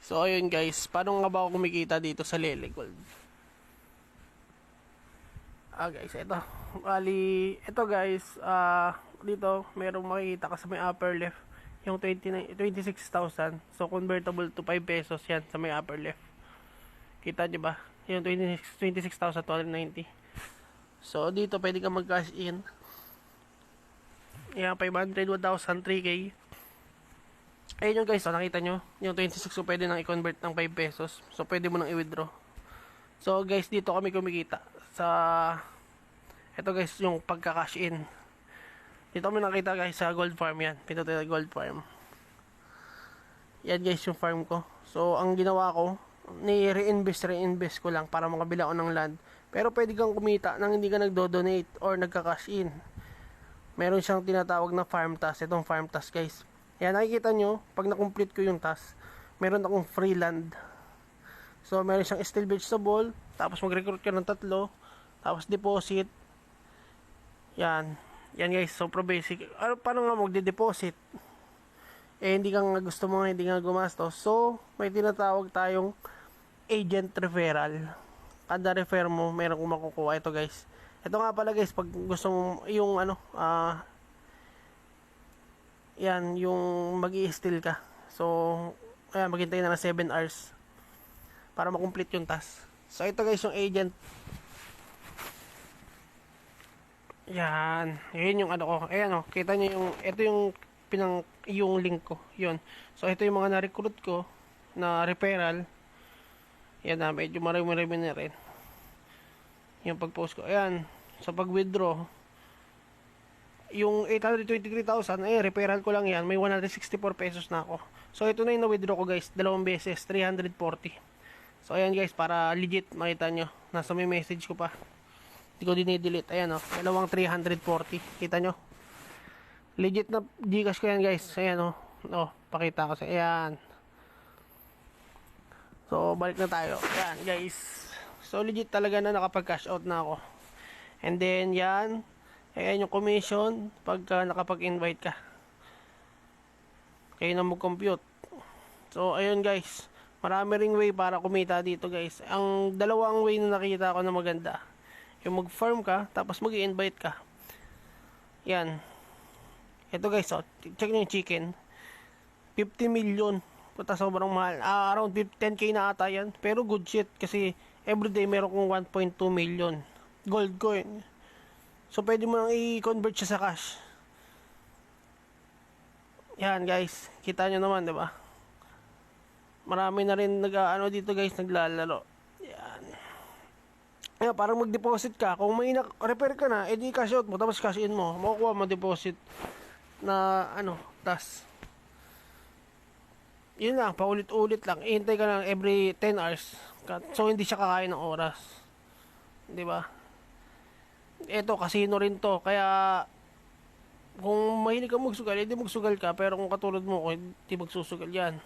So, ayun guys, paano nga ba ako kumikita dito sa Lele Gold? Guys, ito guys, dito, merong makikita ka sa may upper left, yung 26,000. So, convertible to 5 pesos yan sa may upper left. Kita nyo ba? Yung 26,290. So, dito, pwede ka mag-cash in. Yan, 500, 1,000, 3K. Ayun yung guys, nakita nyo, yung 26 ko pwede nang i-convert ng 5 pesos. So, pwede mo nang i-withdraw. So, guys, dito kami kumikita sa, ito guys, yung pagka-cash in. Dito kami nakita guys sa Gold Farm yan. Pinutila Gold Farm. Yan guys, yung farm ko. So, ang ginawa ko, reinvest ko lang para makabila ako ng land. Pero pwede kang kumita nang hindi ka nagdo-donate or nagka-cash in. Meron siyang tinatawag na farm task. Itong farm task guys. Yan, nakikita nyo, pag na-complete ko yung task, meron akong free land. So, meron siyang still vegetable, tapos mag-recruit ka ng 3, tapos deposit. Yan. Yan guys, super basic. Paano nga magde-deposit? Hindi ka nga gusto mo, hindi nga gumastos. So, may tinatawag tayong agent referral. Kada refer mo, meron kong makukuha. Ito guys. Ito nga pala guys, pag gusto mo yung yan, yung mag-i-steal ka. So, ayan, maghintay na ng 7 hours para makomplete yung task. So, ito guys, yung agent. Yan. Yun yung ko. Ayan kita nyo yung, ito yung link ko. Yun. So, ito yung mga na-recruit ko na referral. Yan na, medyo marami na rin. Yung pag-post ko. Ayan. So, pag-withdraw, yung 823,000, referral ko lang yan. May 164 pesos na ako. So, ito na yung na-withdraw ko guys. 2 beses, 340. So, ayan guys, para legit makita nyo. Nasa may message ko pa. Hindi ko dinidelete. Ayan dalawang 340. Kita nyo? Legit na Gcash ko yan guys. Ayan pakita ko sa. Ayan. So, balik na tayo. Ayan guys. So, legit talaga na nakapag-cash out na ako. And then, yan. Ayan yung commission pagka nakapag-invite ka. Kayo na mag-compute. So, ayun guys. Marami ring way para kumita dito guys. Ang dalawang way na nakita ko na maganda. Yung mag-farm ka, tapos mag-invite ka. Yan. Ito guys, check nyo yung chicken. 50 million. Puta, sobrang mahal. Around 10k na ata yan. Pero good shit. Kasi everyday meron kong 1.2 million. Gold coin. So, pwede mo nang i-convert siya sa cash. Yan, guys. Kita nyo naman, diba? Marami na rin dito, guys, naglalaro. Yan. Ayan, parang mag-deposit ka. Kung may repair ka na, edi cash out mo, tapos cash in mo. Makukuha mo deposit na, task. Yun lang, paulit-ulit lang. Ihintay ka lang every 10 hours. So, hindi siya kakain ng oras. Diba? Eto, casino rin to. Kaya, kung mahilig ka magsugal, hindi magsugal ka. Pero kung katulad mo, hindi magsusugal yan.